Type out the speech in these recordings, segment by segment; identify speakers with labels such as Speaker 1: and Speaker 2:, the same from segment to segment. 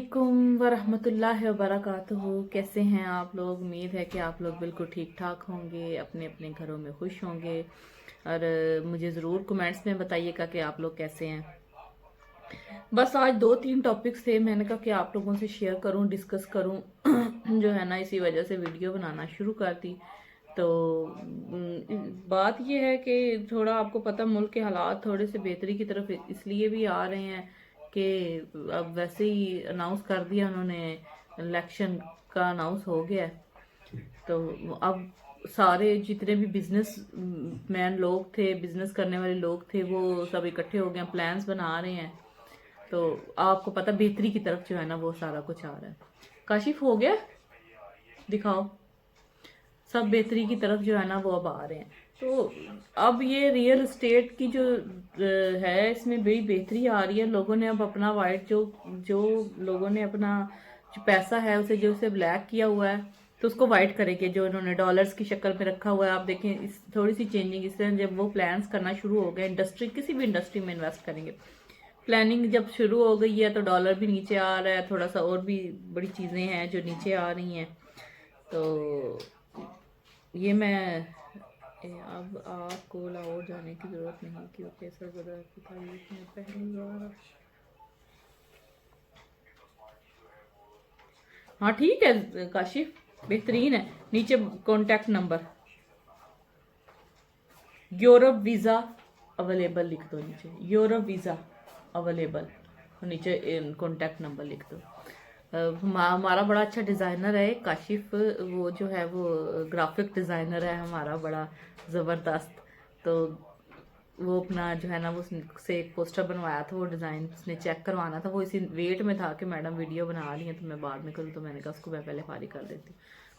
Speaker 1: अस्सलामुअलैकुम वरहमतुल्लाहि वबरकातुहू। कैसे हैं आप लोग? उम्मीद है कि आप लोग बिल्कुल ठीक ठाक होंगे, अपने अपने घरों में खुश होंगे। और मुझे ज़रूर कमेंट्स में बताइएगा कि आप लोग कैसे हैं। बस आज दो तीन टॉपिक्स थे, मैंने कहा कि आप लोगों से शेयर करूं, डिस्कस करूं। जो है ना, इसी वजह से वीडियो बनाना शुरू कर दी। तो बात यह है कि थोड़ा आपको पता, मुल्क के हालात थोड़े से बेहतरी की तरफ इसलिए भी आ रहे हैं कि अब वैसे ही अनाउंस कर दिया उन्होंने, इलेक्शन का अनाउंस हो गया है। तो अब सारे जितने भी बिजनेस मैन लोग थे, बिजनेस करने वाले लोग थे, वो सब इकट्ठे हो गए, प्लान्स बना रहे हैं। तो आपको पता, बेहतरी की तरफ जो है ना वो सारा कुछ आ रहा है। काशिफ हो गया, दिखाओ। सब बेहतरी की तरफ जो है ना वो अब आ रहे हैं। तो अब ये रियल एस्टेट की जो है, इसमें बड़ी बेहतरी आ रही है। लोगों ने अब अपना वाइट जो जो लोगों ने अपना जो पैसा है उसे जो उसे ब्लैक किया हुआ है, तो उसको वाइट करेंगे। जो इन्होंने डॉलर्स की शक्ल में रखा हुआ है, आप देखें इस थोड़ी सी चेंजिंग इससे जब वो प्लान्स करना शुरू हो गए, इंडस्ट्री किसी भी इंडस्ट्री में इन्वेस्ट करेंगे, प्लानिंग जब शुरू हो गई है, तो डॉलर भी नीचे आ रहा है, थोड़ा सा और भी बड़ी चीज़ें हैं जो नीचे आ रही हैं। तो ये मैं अब आपको लाहौर जाने की ज़रूरत नहीं, क्योंकि सरबराह की तारीफ में पहली बार। हाँ ठीक है काशिफ, बेहतरीन है। नीचे contact number, Europe visa available लिख दो नीचे, यूरोप वीज़ा अवेलेबल, नीचे कॉन्टैक्ट नंबर लिख दो। हमारा बड़ा अच्छा डिज़ाइनर है काशिफ, वो जो है वो ग्राफिक डिज़ाइनर है हमारा, बड़ा ज़बरदस्त। तो वो अपना जो है ना वो उससे एक पोस्टर बनवाया था, वो डिज़ाइन उसने चेक करवाना था। वो इसी वेट में था कि मैडम वीडियो बना रही हैं तो मैं बाद में करूँ, तो मैंने कहा उसको मैं पहले फारिग कर देती हूँ।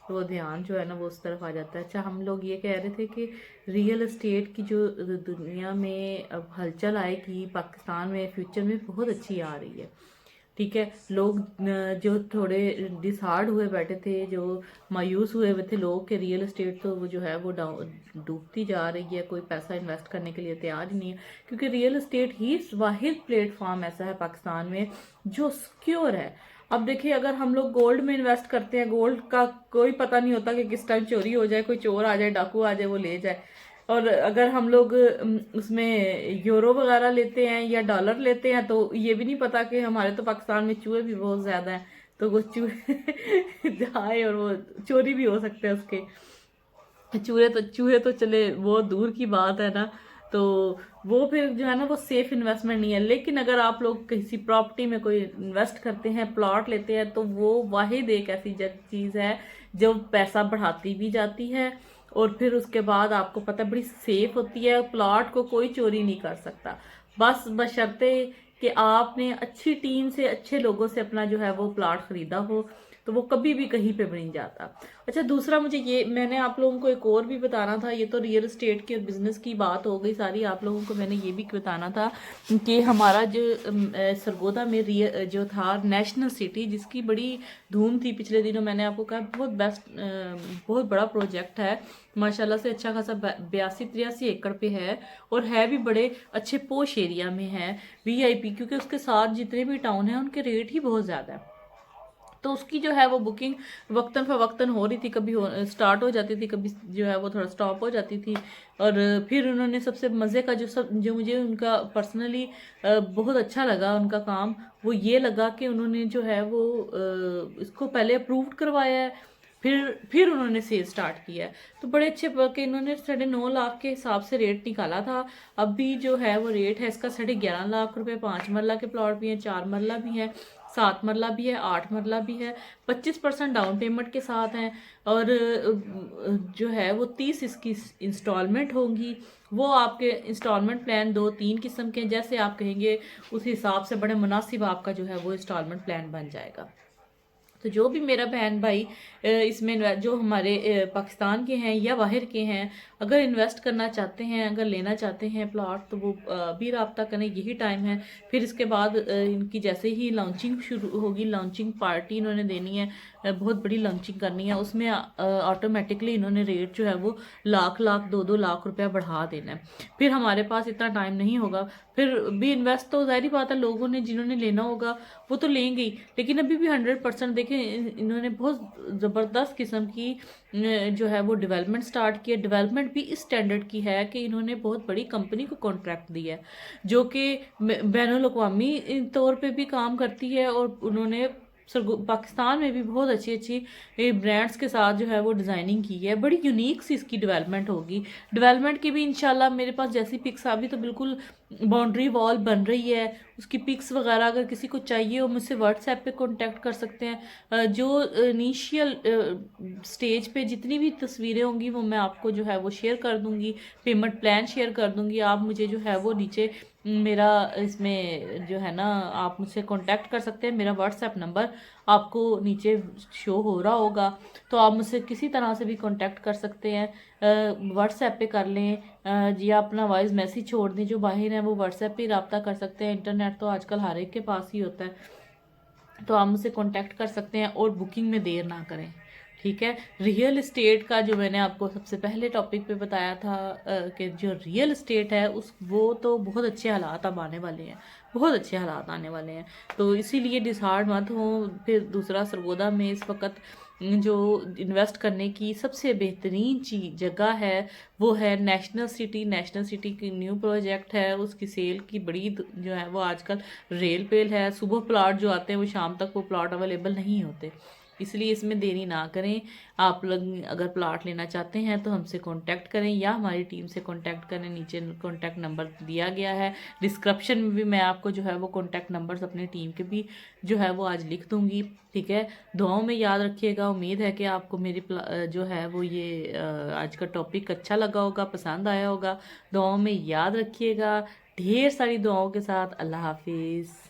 Speaker 1: तो वो ध्यान जो है ना वो उस तरफ आ जाता है। अच्छा, हम लोग ये कह रहे थे कि रियल एस्टेट की जो दुनिया में अब हलचल आएगी, पाकिस्तान में फ्यूचर में बहुत अच्छी आ रही है। ठीक है, लोग जो थोड़े डिसहार्ड हुए बैठे थे, जो मायूस हुए हुए थे लोग के रियल एस्टेट तो वो जो है वो डूबती जा रही है, कोई पैसा इन्वेस्ट करने के लिए तैयार ही नहीं है। क्योंकि रियल एस्टेट ही वाहिद प्लेटफॉर्म ऐसा है पाकिस्तान में जो सिक्योर है। अब देखिए, अगर हम लोग गोल्ड में इन्वेस्ट करते हैं, गोल्ड का कोई पता नहीं होता कि किस टाइम चोरी हो जाए, कोई चोर आ जाए, डाकू आ जाए, वो ले जाए। और अगर हम लोग उसमें यूरो वगैरह लेते हैं या डॉलर लेते हैं, तो ये भी नहीं पता कि हमारे तो पाकिस्तान में चूहे भी बहुत ज्यादा हैं, तो वो चूहे जाए और वो चोरी भी हो सकते हैं उसके। चूहे तो चले वो दूर की बात है ना। तो वो फिर जो है ना वो सेफ इन्वेस्टमेंट नहीं है। लेकिन अगर आप लोग किसी प्रॉपर्टी में कोई इन्वेस्ट करते हैं, प्लॉट लेते हैं, तो वो वाहिद एक ऐसी चीज है जो पैसा बढ़ाती भी जाती है, और फिर उसके बाद आपको पता है बड़ी सेफ होती है। प्लॉट को कोई चोरी नहीं कर सकता, बस बशर्ते कि आपने अच्छी टीम से, अच्छे लोगों से अपना जो है वो प्लॉट खरीदा हो, तो वो कभी भी कहीं पे भी नहीं जाता। अच्छा, दूसरा मुझे ये, मैंने आप लोगों को एक और भी बताना था। ये तो रियल एस्टेट के बिजनेस की बात हो गई सारी, आप लोगों को मैंने ये भी बताना था कि हमारा जो सरगोदा में जो था नेशनल सिटी, जिसकी बड़ी धूम थी पिछले दिनों, मैंने आपको कहा बहुत बेस्ट, बहुत बड़ा प्रोजेक्ट है माशाल्लाह से। अच्छा खासा 82-83 एकड़ पे है, और है भी बड़े अच्छे पोश एरिया में है, वीआईपी। क्योंकि उसके साथ जितने भी टाउन हैं उनके रेट ही बहुत ज़्यादा है। तो उसकी जो है वो बुकिंग वक्तन फवक्तन हो रही थी, कभी स्टार्ट हो जाती थी, कभी जो है वो थोड़ा स्टॉप हो जाती थी। और फिर उन्होंने सबसे मज़े का जो मुझे उनका पर्सनली बहुत अच्छा लगा उनका काम, वो ये लगा कि उन्होंने जो है वो इसको पहले अप्रूव्ड करवाया है, फिर उन्होंने सेल स्टार्ट किया है। तो बड़े अच्छे के इन्होंने 9.5 लाख के हिसाब से रेट निकाला था। अभी जो है वो रेट है इसका 11.5 लाख रुपए। 5 मरला के प्लॉट भी हैं, 4 मरला भी है, 7 मरला भी है, 8 मरला भी है। 25% डाउन पेमेंट के साथ हैं, और जो है वो 30 इसकी इंस्टॉलमेंट होंगी। वो आपके इंस्टॉलमेंट प्लान 2-3 किस्म के, जैसे आप कहेंगे उस हिसाब से बड़े मुनासिब आपका जो है वो इंस्टॉलमेंट प्लान बन जाएगा। तो जो भी मेरा बहन भाई इसमें जो हमारे पाकिस्तान के हैं या बाहर के हैं, अगर इन्वेस्ट करना चाहते हैं, अगर लेना चाहते हैं प्लॉट, तो वो अभी रब्ता करें, यही टाइम है। फिर इसके बाद इनकी जैसे ही लॉन्चिंग शुरू होगी, लॉन्चिंग पार्टी इन्होंने देनी है, बहुत बड़ी लॉन्चिंग करनी है, उसमें ऑटोमेटिकली इन्होंने रेट जो है वो लाख 2-2 लाख रुपया बढ़ा देना है। फिर हमारे पास इतना टाइम नहीं होगा, फिर भी इन्वेस्ट तो ज़ाहिर बात है लोगों ने जिन्होंने लेना होगा वो तो लेंगे ही, लेकिन अभी भी 100% देखें इन्होंने बहुत ज़बरदस्त किस्म की जो है वो डेवलपमेंट स्टार्ट की है। डेवलपमेंट भी इस स्टैंडर्ड की है कि इन्होंने बहुत बड़ी कंपनी को कॉन्ट्रैक्ट दिया है जो कि बैनुल अक़वामी तौर पे भी काम करती है, और उन्होंने पाकिस्तान में भी बहुत अच्छी अच्छी ब्रांड्स के साथ जो है वो डिज़ाइनिंग की है। बड़ी यूनिक सी इसकी डेवलपमेंट होगी। डेवलपमेंट की भी इंशाल्लाह मेरे पास जैसी पिक्स अभी तो बिल्कुल बाउंड्री वॉल बन रही है, उसकी पिक्स वगैरह अगर किसी को चाहिए हो मुझसे व्हाट्सएप पे कांटेक्ट कर सकते हैं। जो इनिशियल स्टेज पे जितनी भी तस्वीरें होंगी वो मैं आपको जो है वो शेयर कर दूंगी, पेमेंट प्लान शेयर कर दूंगी। आप मुझे जो है वो नीचे मेरा इसमें जो है ना आप मुझसे कांटेक्ट कर सकते हैं। मेरा व्हाट्सएप नंबर आपको नीचे शो हो रहा होगा, तो आप मुझसे किसी तरह से भी कांटेक्ट कर सकते हैं। व्हाट्सएप पे कर लें या अपना वॉइस मैसेज छोड़ दें। जो बाहर हैं वो व्हाट्सएप पे रब्ता कर सकते हैं, इंटरनेट तो आजकल हर एक के पास ही होता है, तो आप मुझसे कांटेक्ट कर सकते हैं और बुकिंग में देर ना करें। ठीक है। रियल इस्टेट का जो मैंने आपको सबसे पहले टॉपिक पे बताया था कि जो रियल इस्टेट है उस वो तो बहुत अच्छे हालात अब आने वाले हैं, बहुत अच्छे हालात आने वाले हैं, तो इसीलिए डिसहार्ड मत हो। फिर दूसरा सरगोदा में इस वक्त जो इन्वेस्ट करने की सबसे बेहतरीन चीज जगह है वो है नेशनल सिटी। नेशनल सिटी की न्यू प्रोजेक्ट है, उसकी सेल की बड़ी जो है वो आजकल रेल पेल है। सुबह प्लाट जो आते हैं वो शाम तक वो प्लाट अवेलेबल नहीं होते, इसलिए इसमें देरी ना करें। आप लोग अगर प्लाट लेना चाहते हैं तो हमसे कांटेक्ट करें या हमारी टीम से कांटेक्ट करें। नीचे कांटेक्ट नंबर दिया गया है, डिस्क्रिप्शन में भी मैं आपको जो है वो कांटेक्ट नंबर्स अपनी टीम के भी जो है वो आज लिख दूंगी। ठीक है। दुआओं में याद रखिएगा। उम्मीद है कि आपको मेरी जो है वो ये आज का टॉपिक अच्छा लगा होगा, पसंद आया होगा। दुआओं में याद रखिएगा। ढेर सारी दुआओं के साथ। अल्लाह हाफिज़।